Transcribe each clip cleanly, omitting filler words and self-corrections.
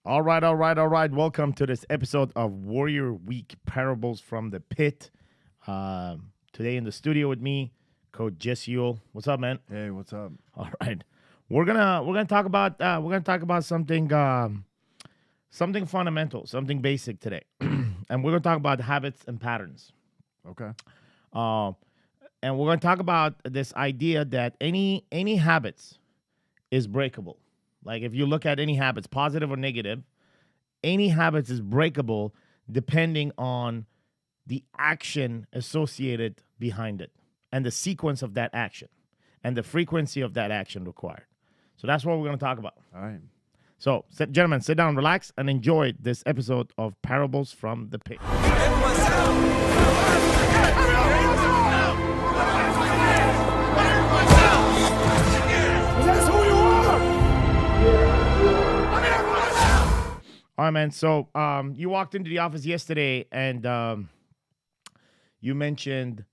All right, all right, all right. Welcome to this episode of Warrior Week Parables from the Pit. Today in the studio with me, Coach Jesse Ewell. What's up, man? Hey, what's up? All right, we're gonna talk about something something fundamental, something basic today, and we're gonna talk about habits and patterns. Okay. Uh, and we're gonna talk about this idea that any habits is breakable. Like if you look at any habits, positive or negative, any habits is breakable depending on the action associated behind it and the sequence of that action and the frequency of that action required. So that's what we're going to talk about. All right. So, gentlemen, sit down, relax, and enjoy this episode of Parables from the Pit. All right, man. So you walked into the office yesterday and you mentioned,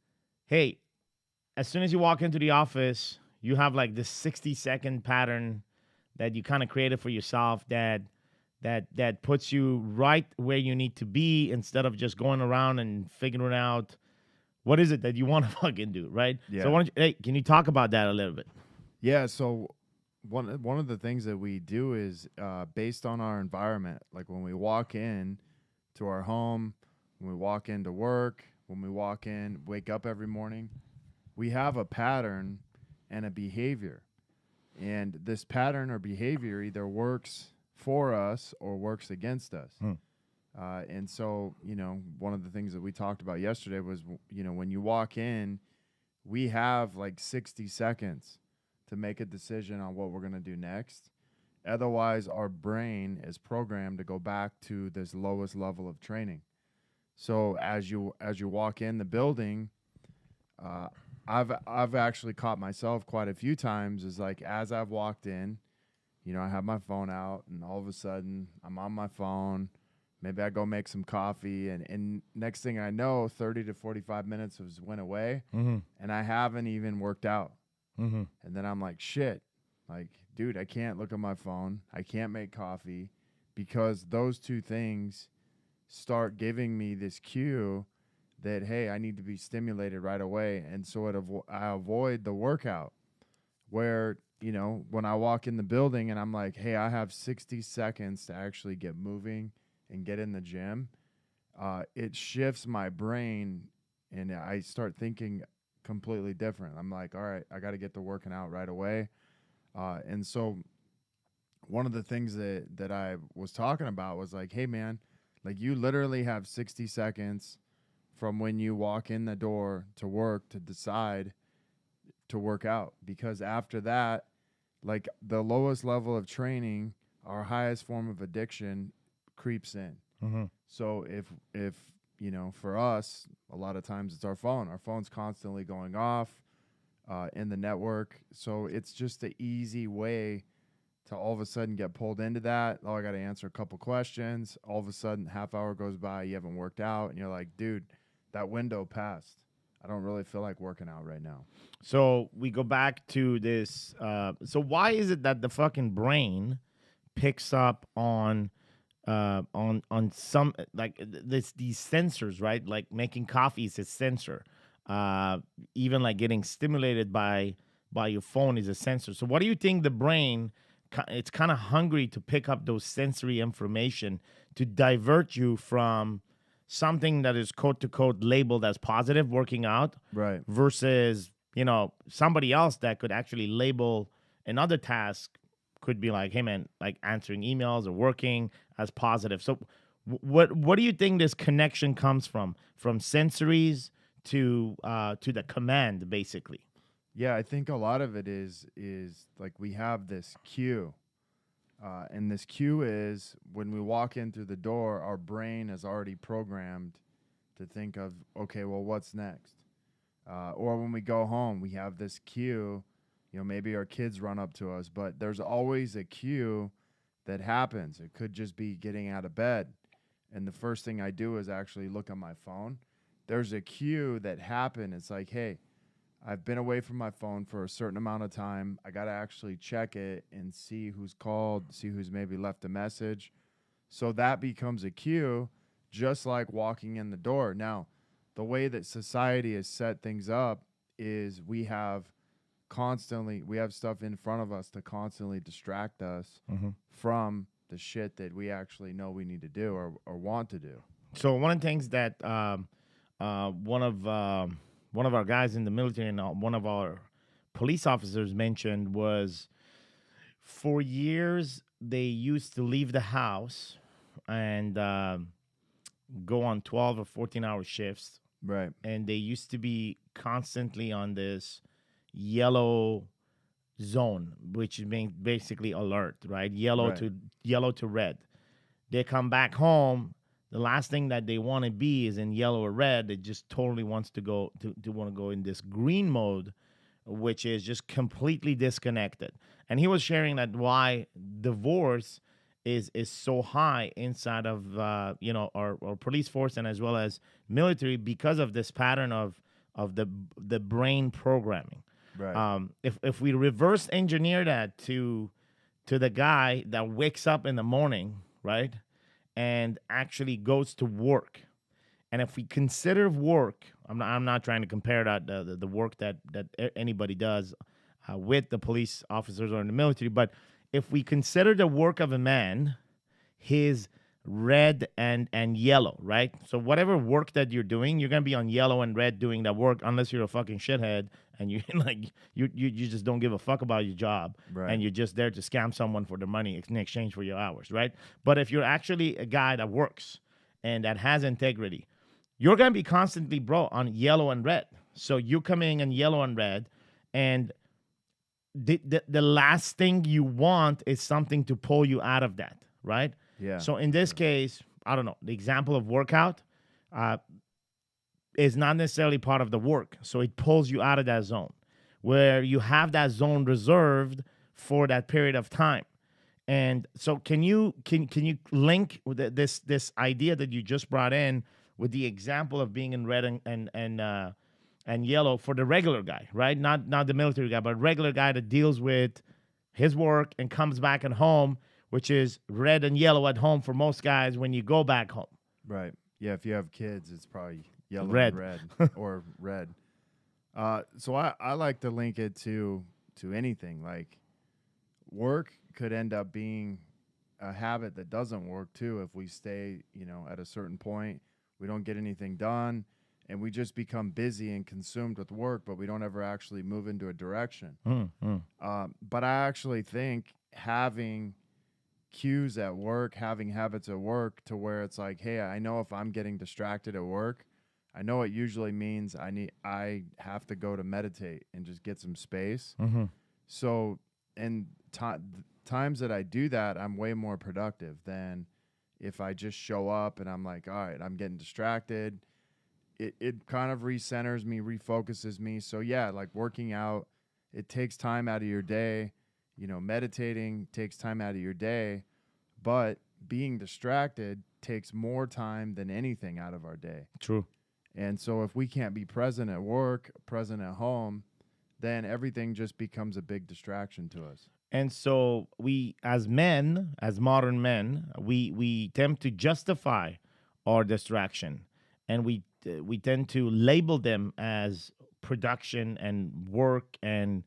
hey, as soon as you walk into the office, you have like this 60-second pattern that you kind of created for yourself that puts you right where you need to be instead of just going around and figuring out what is it that you want to fucking do, right? Yeah. So why don't you, hey, can you talk about that a little bit? Yeah. So one of the things that we do is based on our environment. Like when we walk in to our home, when we walk into work, when we wake up every morning, we have a pattern and a behavior. And this pattern or behavior either works for us or works against us. And so, one of the things that we talked about yesterday was, when you walk in, we have like 60 seconds to make a decision on what we're going to do next. Otherwise, our brain is programmed to go back to this lowest level of training. So as you walk in the building, I've actually caught myself quite a few times is like as I've walked in, I have my phone out and all of a sudden I'm on my phone. Maybe I go make some coffee and next thing I know, 30 to 45 minutes has went away and I haven't even worked out. And then I'm like, shit, like, dude, I can't look at my phone. I can't make coffee because those two things start giving me this cue that, hey, I need to be stimulated right away. And so I avoid the workout where, when I walk in the building and I'm like, hey, I have 60 seconds to actually get moving and get in the gym, it shifts my brain and I start thinking completely different. I'm like, all right, I got to get to working out right away. And so one of the things that I was talking about was like, hey, man, like you literally have 60 seconds from when you walk in the door to work to decide to work out. Because after that, like the lowest level of training, our highest form of addiction creeps in. So if for us, a lot of times it's our phone. Our phone's constantly going off in the network. So it's just an easy way to all of a sudden get pulled into that. Oh, I got to answer a couple questions. All of a sudden, half hour goes by, you haven't worked out, and you're like, dude, that window passed. I don't really feel like working out right now. So we go back to this. So why is it that the fucking brain picks up on some like these sensors, right? Like making coffee is a sensor. Even like getting stimulated by your phone is a sensor. So what do you think the brain? It's kind of hungry to pick up those sensory information to divert you from something that is quote to quote labeled as positive, working out, Right, versus somebody else that could actually label another task, could be like, hey man, like answering emails or working, as positive. So what do you think this connection comes from sensories to the command, basically? Yeah, I think a lot of it is like we have this cue. And this cue is when we walk in through the door, our brain is already programmed to think of, okay, well, what's next? Or when we go home, we have this cue. Maybe our kids run up to us, but there's always a cue that happens. It could just be getting out of bed. And the first thing I do is actually look at my phone. There's a cue that happened. It's like, hey, I've been away from my phone for a certain amount of time. I got to actually check it and see who's called, see who's maybe left a message. So that becomes a cue, just like walking in the door. Now, the way that society has set things up is we have stuff in front of us to constantly distract us from the shit that we actually know we need to do or want to do. So one of the things that one of our guys in the military and one of our police officers mentioned was, for years they used to leave the house and go on 12 or 14-hour shifts. Right. And they used to be constantly on this yellow zone, which is being basically alert, right? Yellow to red. They come back home. The last thing that they want to be is in yellow or red. It just totally wants to go in this green mode, which is just completely disconnected. And he was sharing that why divorce is so high inside of our police force and as well as military, because of this pattern of the brain programming. Right. If we reverse engineer that to the guy that wakes up in the morning, right, and actually goes to work, and if we consider work, I'm not trying to compare that the work that anybody does with the police officers or in the military, but if we consider the work of a man, his red and yellow, right? So whatever work that you're doing, you're gonna be on yellow and red doing that work, unless you're a fucking shithead and you you just don't give a fuck about your job, Right. and you're just there to scam someone for their money in exchange for your hours, right? But if you're actually a guy that works and that has integrity, you're gonna be constantly, bro, on yellow and red. So you coming in yellow and red, and the last thing you want is something to pull you out of that, right? Yeah. So in this case, I don't know, the example of workout is not necessarily part of the work. So it pulls you out of that zone where you have that zone reserved for that period of time. And so can you link with this idea that you just brought in with the example of being in red and yellow for the regular guy, right? Not the military guy, but regular guy that deals with his work and comes back at home, which is red and yellow at home for most guys when you go back home. Right. Yeah, if you have kids, it's probably yellow Red. and red or red. So I like to link it to anything. Like, work could end up being a habit that doesn't work too if we stay, at a certain point, we don't get anything done, and we just become busy and consumed with work, but we don't ever actually move into a direction. But I actually think having cues at work, having habits at work to where it's like, hey, I know if I'm getting distracted at work, I know it usually means I have to go to meditate and just get some space. So, and times that I do that, I'm way more productive than if I just show up and I'm like, all right, I'm getting distracted. It kind of recenters me, refocuses me. So yeah, like working out, it takes time out of your day. Meditating takes time out of your day, but being distracted takes more time than anything out of our day. True. And so if we can't be present at work, present at home, then everything just becomes a big distraction to us. And so we, as men, as modern men, we tend to justify our distraction, and we tend to label them as production and work, and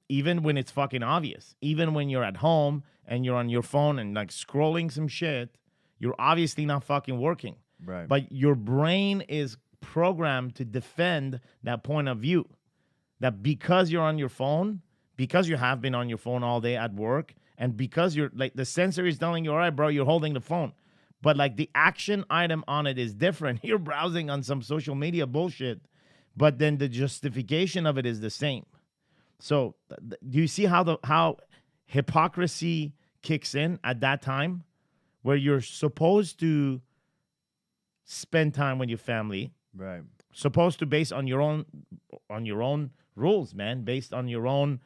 even when it's fucking obvious, even when you're at home and you're on your phone and like scrolling some shit, you're obviously not fucking working. Right. But your brain is programmed to defend that point of view, that because you're on your phone, because you have been on your phone all day at work, and because you're like the sensor is telling you, all right, bro, you're holding the phone, but like the action item on it is different. You're browsing on some social media bullshit, but then the justification of it is the same. So do you see how hypocrisy kicks in at that time, where you're supposed to spend time with your family, Right. supposed to base on your own rules, man, based on your own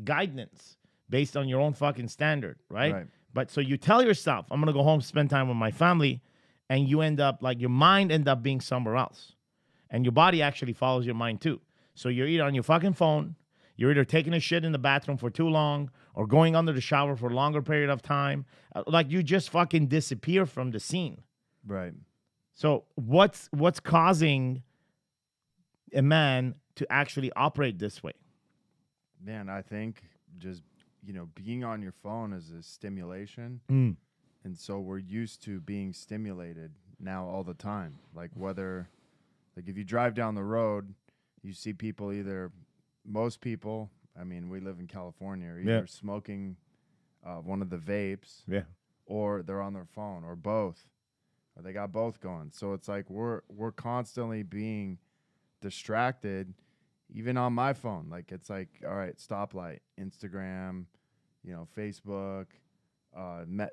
guidance, based on your own fucking standard, right? But so you tell yourself, I'm gonna go home, spend time with my family, and you end up like your mind end up being somewhere else, and your body actually follows your mind too. So you're either on your fucking phone, you're either taking a shit in the bathroom for too long, or going under the shower for a longer period of time. Like you just fucking disappear from the scene. Right. So what's causing a man to actually operate this way? Man, I think just, being on your phone is a stimulation. Mm. And so we're used to being stimulated now all the time. Like if you drive down the road, you see people most people, I mean, we live in California, are either smoking one of the vapes, or they're on their phone, or both. Or they got both going. So it's like we're constantly being distracted, even on my phone. Like it's like, all right, stoplight, Instagram, Facebook,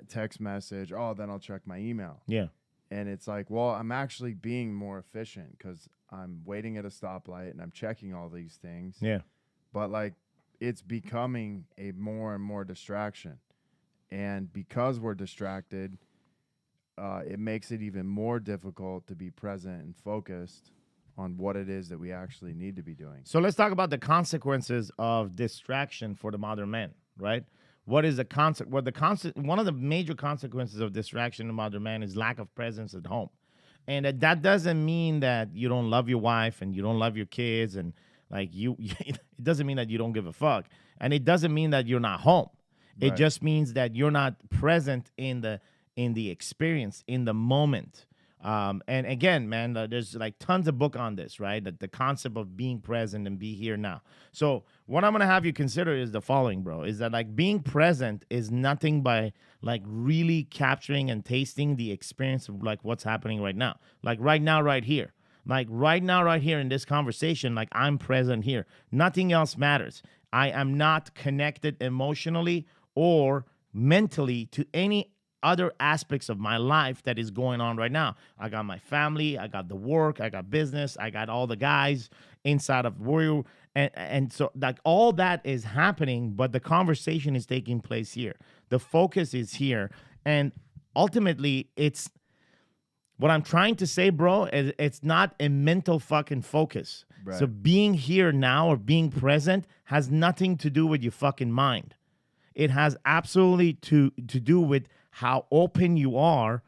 text message. Oh, then I'll check my email. Yeah. And it's like, well, I'm actually being more efficient because I'm waiting at a stoplight and I'm checking all these things. Yeah. But like, it's becoming a more and more distraction. And because we're distracted, it makes it even more difficult to be present and focused on what it is that we actually need to be doing. So let's talk about the consequences of distraction for the modern man, right? What is the one of the major consequences of distraction in the modern man is lack of presence at home. And that doesn't mean that you don't love your wife and you don't love your kids, and like it doesn't mean that you don't give a fuck. And it doesn't mean that you're not home. It just means that you're not present in the experience, in the moment. And again, man, there's like tons of book on this, right? That the concept of being present and be here now. So what I'm going to have you consider is the following, bro, is that like being present is nothing by like really capturing and tasting the experience of like what's happening right now. Like right now, right here. Like right now, right here in this conversation, like I'm present here. Nothing else matters. I am not connected emotionally or mentally to any other aspects of my life that is going on right now. I got my family, I got the work, I got business, I got all the guys inside of Warrior. And so like all that is happening, but the conversation is taking place here. The focus is here. And ultimately, it's what I'm trying to say, bro, is it's not a mental fucking focus. Right. So being here now or being present has nothing to do with your fucking mind. It has absolutely to do with how open you are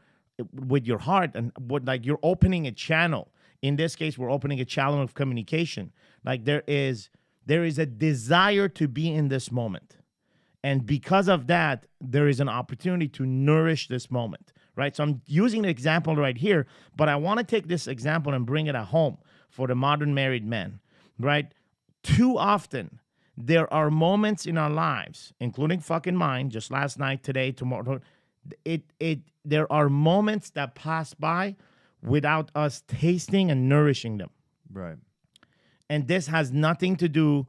with your heart, and what like you're opening a channel. In this case, we're opening a channel of communication. Like there is a desire to be in this moment. And because of that, there is an opportunity to nourish this moment, right? So I'm using the example right here, but I want to take this example and bring it at home for the modern married man, right? Too often, there are moments in our lives, including fucking mine, just last night, today, tomorrow. There are moments that pass by without us tasting and nourishing them. Right. And this has nothing to do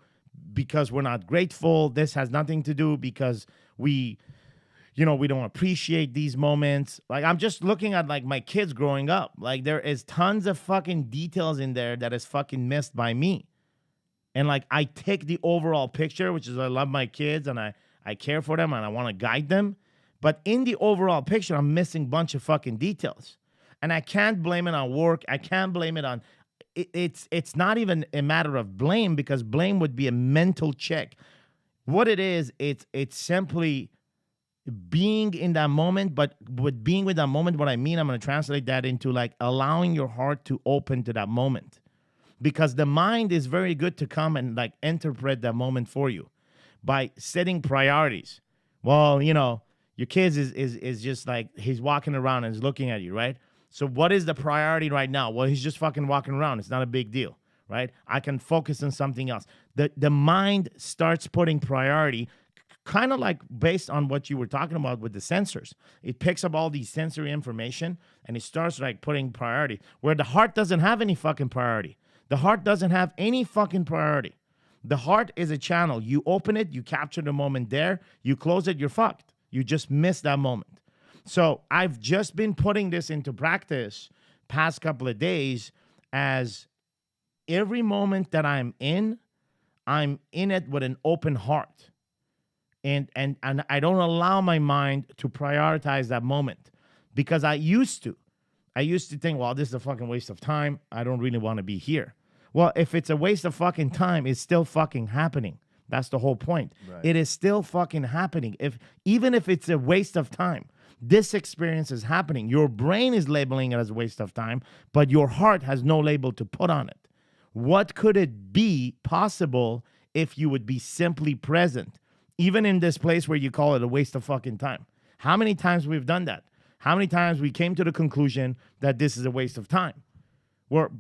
because we're not grateful. This has nothing to do because we don't appreciate these moments. Like I'm just looking at like my kids growing up. Like there is tons of fucking details in there that is fucking missed by me. And like I take the overall picture, which is I love my kids and I care for them and I want to guide them. But in the overall picture, I'm missing a bunch of fucking details. And I can't blame it on work. I can't blame it on it's not even a matter of blame, because blame would be a mental check. What it is, it's simply being in that moment. But with being with that moment, what I mean, I'm going to translate that into like allowing your heart to open to that moment. Because the mind is very good to come and like interpret that moment for you by setting priorities. Well, your kids is just like he's walking around and is looking at you, right? So what is the priority right now? Well, he's just fucking walking around. It's not a big deal, right? I can focus on something else. The mind starts putting priority, kind of like based on what you were talking about with the sensors. It picks up all these sensory information and it starts like putting priority, where the heart doesn't have any fucking priority. The heart doesn't have any fucking priority. The heart is a channel. You open it, you capture the moment there, you close it, you're fucked. You just miss that moment. So I've just been putting this into practice past couple of days, as every moment that I'm in it with an open heart. And I don't allow my mind to prioritize that moment, because I used to think, well, this is a fucking waste of time. I don't really want to be here. Well, if it's a waste of fucking time, it's still fucking happening. That's the whole point. Right. It is still fucking happening. Even if it's a waste of time, this experience is happening. Your brain is labeling it as a waste of time, but your heart has no label to put on it. What could it be possible if you would be simply present, even in this place where you call it a waste of fucking time? How many times we've done that? How many times we came to the conclusion that this is a waste of time?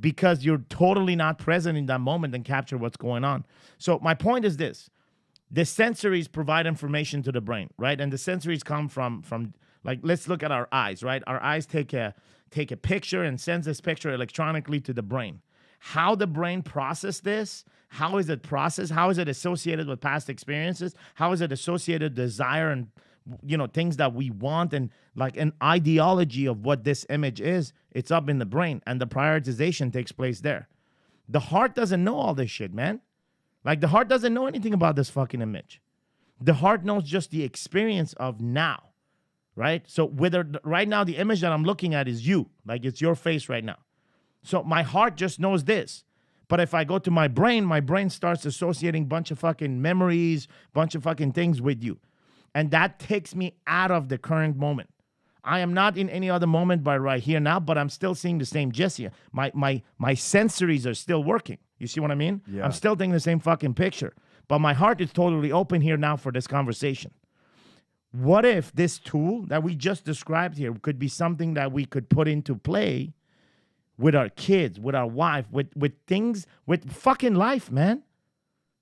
Because you're totally not present in that moment and capture what's going on. So my point is this. The sensories provide information to the brain, right? And the sensories come from like, let's look at our eyes, right? Our eyes take a picture and sends this picture electronically to the brain. How the brain processes this, how is it processed? How is it associated with past experiences? How is it associated with desire and, things that we want and like an ideology of what this image is? It's up in the brain, and the prioritization takes place there. The heart doesn't know all this shit, man. Like, the heart doesn't know anything about this fucking image. The heart knows just the experience of now, right? So right now the image that I'm looking at is you, like it's your face right now. So my heart just knows this. But if I go to my brain starts associating bunch of fucking memories, bunch of fucking things with you. And that takes me out of the current moment. I am not in any other moment but right here now, but I'm still seeing the same Jesse. My sensories are still working. You see what I mean? Yeah. I'm still taking the same fucking picture. But my heart is totally open here now for this conversation. What if this tool that we just described here could be something that we could put into play with our kids, with our wife, with things, with fucking life, man?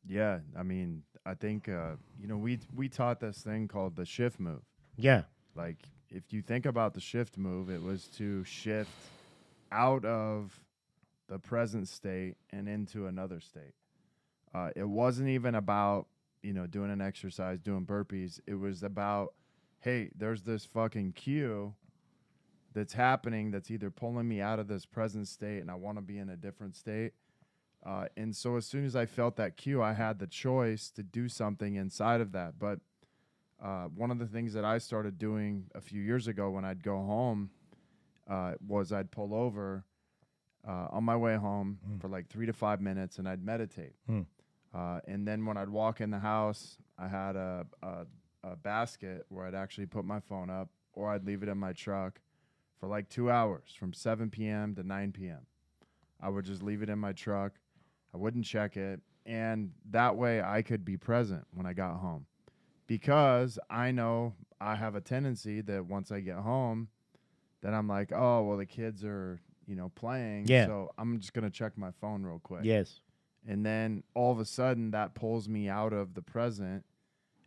Yeah, I mean, I think, we taught this thing called the shift move. Yeah. Like, if you think about the shift move, it was to shift out of the present state and into another state. It wasn't even about, doing an exercise, doing burpees. It was about, hey, there's this fucking cue that's happening that's either pulling me out of this present state and I want to be in a different state. And so as soon as I felt that cue, I had the choice to do something inside of that. But one of the things that I started doing a few years ago when I'd go home was I'd pull over on my way home for like 3 to 5 minutes and I'd meditate. And then when I'd walk in the house, I had a basket where I'd actually put my phone up, or I'd leave it in my truck for like 2 hours from 7 p.m. to 9 p.m. I would just leave it in my truck. I wouldn't check it. And that way I could be present when I got home. Because I know I have a tendency that once I get home, that I'm like, oh, well, the kids are, playing. Yeah. So I'm just going to check my phone real quick. Yes. And then all of a sudden that pulls me out of the present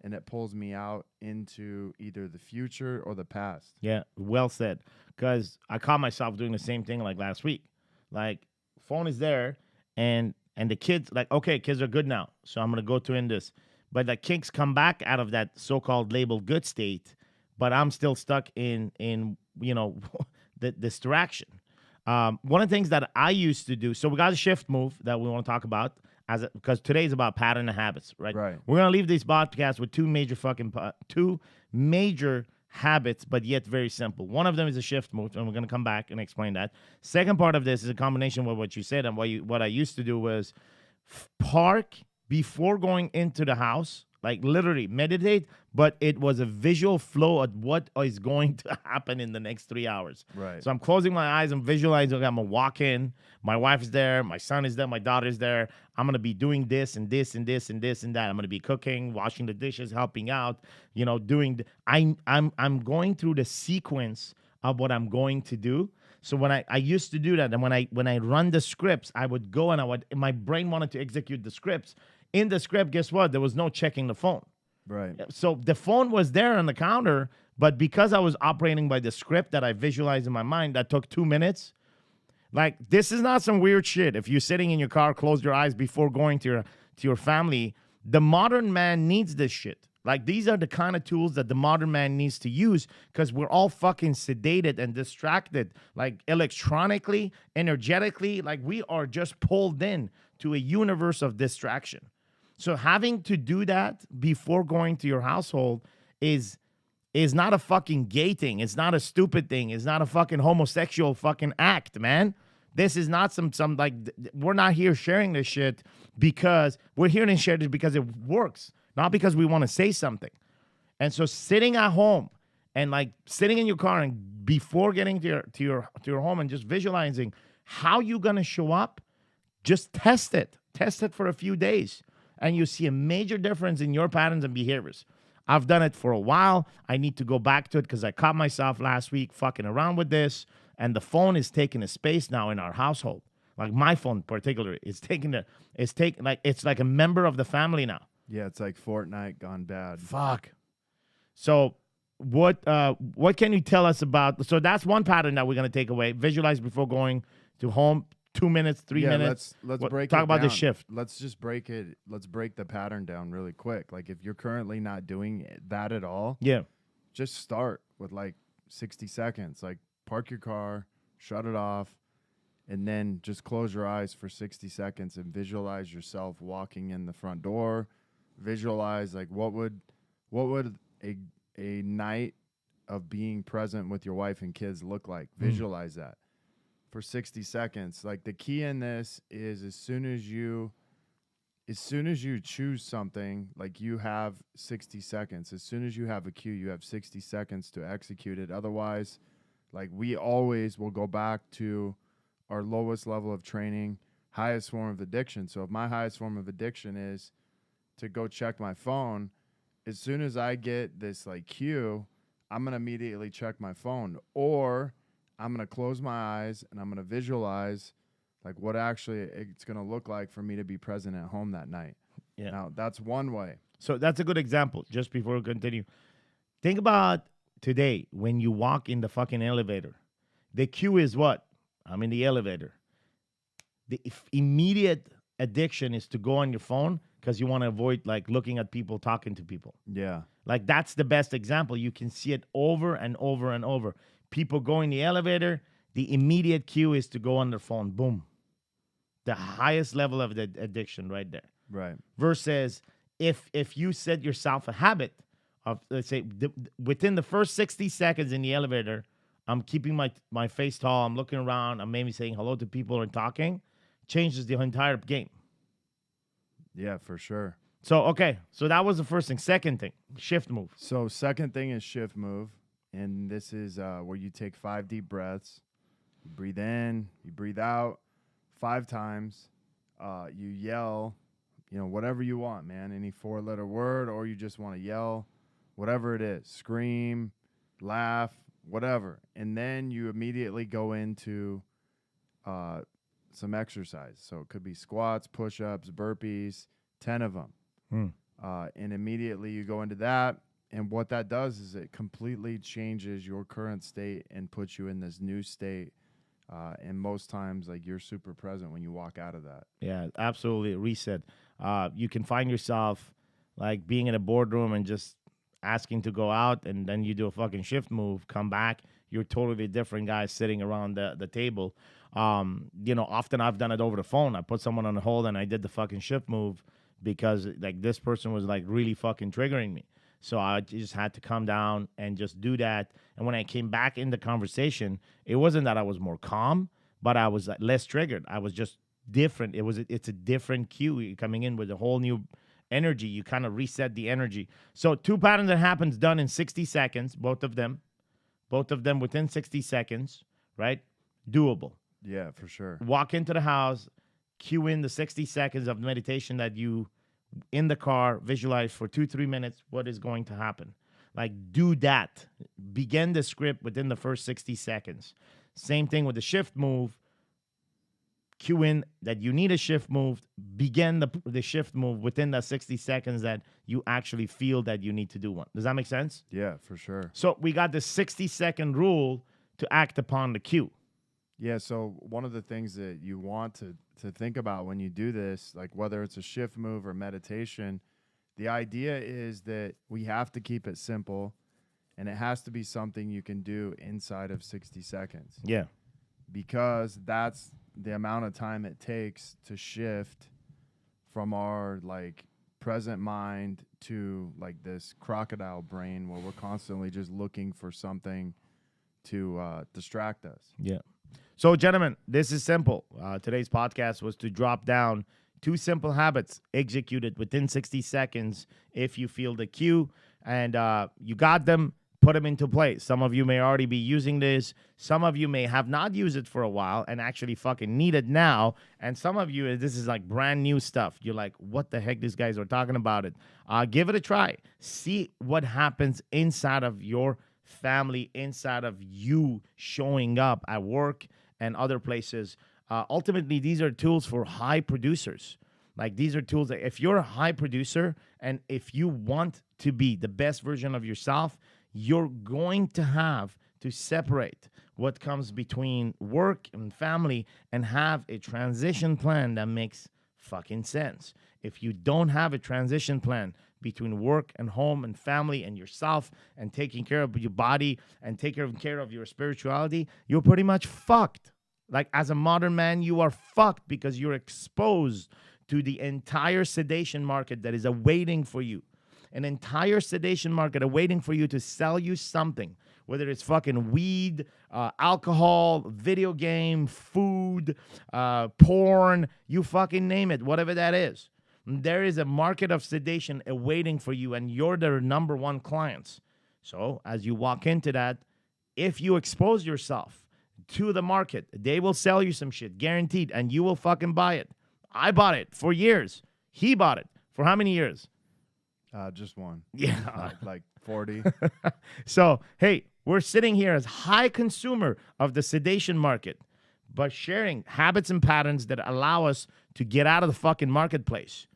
and it pulls me out into either the future or the past. Yeah, well said. Because I caught myself doing the same thing like last week. Like, phone is there and the kids, like, okay, kids are good now. So I'm going to go to in this. But the kinks come back out of that so-called labeled good state, but I'm still stuck in the distraction. One of the things that I used to do, so we got a shift move that we want to talk about because today's about pattern and habits, right? Right. We're going to leave these podcasts with two major habits, but yet very simple. One of them is a shift move, and we're going to come back and explain that. Second part of this is a combination with what you said, and what I used to do was park before going into the house, like literally meditate, but it was a visual flow of what is going to happen in the next 3 hours. Right. So I'm closing my eyes, I'm visualizing, I'm going to walk in, my wife is there, my son is there, my daughter is there. I'm going to be doing this and this and this and this and that. I'm going to be cooking, washing the dishes, helping out, I'm going through the sequence of what I'm going to do. So when I used to do that, and when I run the scripts, I would go and my brain wanted to execute the scripts. In the script, guess what? There was no checking the phone. Right. So the phone was there on the counter, but because I was operating by the script that I visualized in my mind, that took 2 minutes. Like, this is not some weird shit. If you're sitting in your car, close your eyes before going to your family. The modern man needs this shit. Like, these are the kind of tools that the modern man needs to use because we're all fucking sedated and distracted, like electronically, energetically. Like, we are just pulled in to a universe of distraction. So having to do that before going to your household is not a fucking gay thing. It's not a stupid thing. It's not a fucking homosexual fucking act, man. This is not some like we're not here sharing this shit because we're here to share this because it works, not because we want to say something. And so sitting at home and like sitting in your car and before getting to your home and just visualizing how you're gonna show up, just test it. Test it for a few days, and you see a major difference in your patterns and behaviors. I've done it for a while. I need to go back to it because I caught myself last week fucking around with this, and the phone is taking a space now in our household. Like my phone, in particular, it's like a member of the family now. Yeah, it's like Fortnite gone bad. Fuck. So what can you tell us about? So that's one pattern that we're gonna take away. Visualize before going to home. 2 minutes, 3 minutes. Let's break talk it about down. the shift. Let's just break it. Let's break the pattern down really quick. Like if you're currently not doing that at all, Yeah. just start with like 60 seconds. Like park your car, shut it off, and then just close your eyes for 60 seconds and visualize yourself walking in the front door. Visualize like what would a night of being present with your wife and kids look like. Visualize that for 60 seconds. Like the key in this is as soon as you choose something, like you have 60 seconds. As soon as you have a cue, you have 60 seconds to execute it. Otherwise, like we always will go back to our lowest level of training, highest form of addiction. So if my highest form of addiction is to go check my phone, as soon as I get this like cue, I'm going to immediately check my phone, or I'm going to close my eyes and I'm going to visualize like what actually it's going to look like for me to be present at home that night. Yeah. Now, that's one way. So that's a good example. Just before we continue, think about today when you walk in the fucking elevator. The cue is what? I'm in the elevator. The immediate addiction is to go on your phone because you want to avoid like looking at people, talking to people. Yeah. Like that's the best example. You can see it over and over and over. People go in the elevator. The immediate cue is to go on their phone. Boom. The highest level of the addiction right there. Right. Versus if you set yourself a habit of, let's say, within the first 60 seconds in the elevator, I'm keeping my face tall. I'm looking around. I'm maybe saying hello to people or talking. Changes the entire game. Yeah, for sure. So, okay. So that was the first thing. Second thing, shift move. So second thing is shift move. And this is where you take 5 deep breaths. You breathe in, you breathe out 5 times. You yell, whatever you want, man. Any 4-letter word, or you just want to yell, whatever it is. Scream, laugh, whatever. And then you immediately go into some exercise. So it could be squats, push-ups, burpees, 10 of them. And immediately you go into that. And what that does is it completely changes your current state and puts you in this new state. And most times, like, you're super present when you walk out of that. Yeah, absolutely. Reset. You can find yourself like being in a boardroom and just asking to go out, and then you do a fucking shift move, come back, you're totally different guy sitting around the table. Often I've done it over the phone. I put someone on hold and I did the fucking shift move because like this person was like really fucking triggering me. So I just had to come down and just do that. And when I came back in the conversation, it wasn't that I was more calm, but I was less triggered. I was just different. It's a different cue. You're coming in with a whole new energy. You kind of reset the energy. So 2 patterns that happens done in 60 seconds, both of them within 60 seconds, right? Doable. Yeah, for sure. Walk into the house, cue in the 60 seconds of meditation that you in the car, visualize for 2-3 minutes what is going to happen. Like, do that. Begin the script within the first 60 seconds. Same thing with the shift move. Cue in that you need a shift move. Begin the shift move within the 60 seconds that you actually feel that you need to do one. Does that make sense? Yeah, for sure. So we got the 60-second rule to act upon the cue. Yeah, so one of the things that you want to think about when you do this, like whether it's a shift move or meditation, the idea is that we have to keep it simple, and it has to be something you can do inside of 60 seconds. Yeah. Because that's the amount of time it takes to shift from our like present mind to like this crocodile brain where we're constantly just looking for something to distract us. Yeah. So, gentlemen, this is simple. Today's podcast was to drop down 2 simple habits executed within 60 seconds if you feel the cue and you got them, put them into place. Some of you may already be using this. Some of you may have not used it for a while and actually fucking need it now. And some of you, this is like brand new stuff. You're like, what the heck these guys are talking about it? Give it a try. See what happens inside of your family, inside of you showing up at work and other places. Ultimately, these are tools for high producers. Like, these are tools that if you're a high producer and if you want to be the best version of yourself, you're going to have to separate what comes between work and family and have a transition plan that makes fucking sense. If you don't have a transition plan between work and home and family and yourself and taking care of your body and taking care of your spirituality, you're pretty much fucked. Like, as a modern man, you are fucked because you're exposed to the entire sedation market that is awaiting for you. An entire sedation market awaiting for you to sell you something, whether it's fucking weed, alcohol, video game, food, porn, you fucking name it, whatever that is. There is a market of sedation awaiting for you, and you're their number one clients. So as you walk into that, if you expose yourself to the market, they will sell you some shit, guaranteed, and you will fucking buy it. I bought it for years. He bought it for how many years? Just one. Yeah. Like 40. So, hey, we're sitting here as high consumer of the sedation market, but sharing habits and patterns that allow us to get out of the fucking marketplace.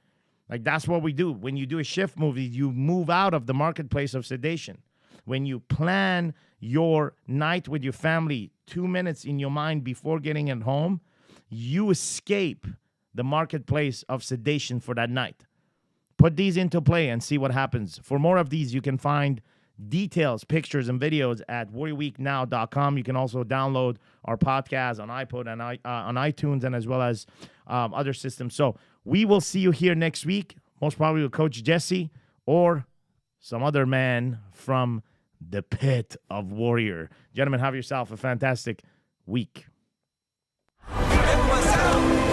Like, that's what we do. When you do a shift movie, you move out of the marketplace of sedation. When you plan your night with your family 2 minutes in your mind before getting at home, you escape the marketplace of sedation for that night. Put these into play and see what happens. For more of these, you can find details, pictures, and videos at warriorweeknow.com. You can also download our podcast on iPod and on iTunes and as well as other systems. So we will see you here next week, most probably with Coach Jesse or some other man from the pit of Warrior. Gentlemen, have yourself a fantastic week. It was out.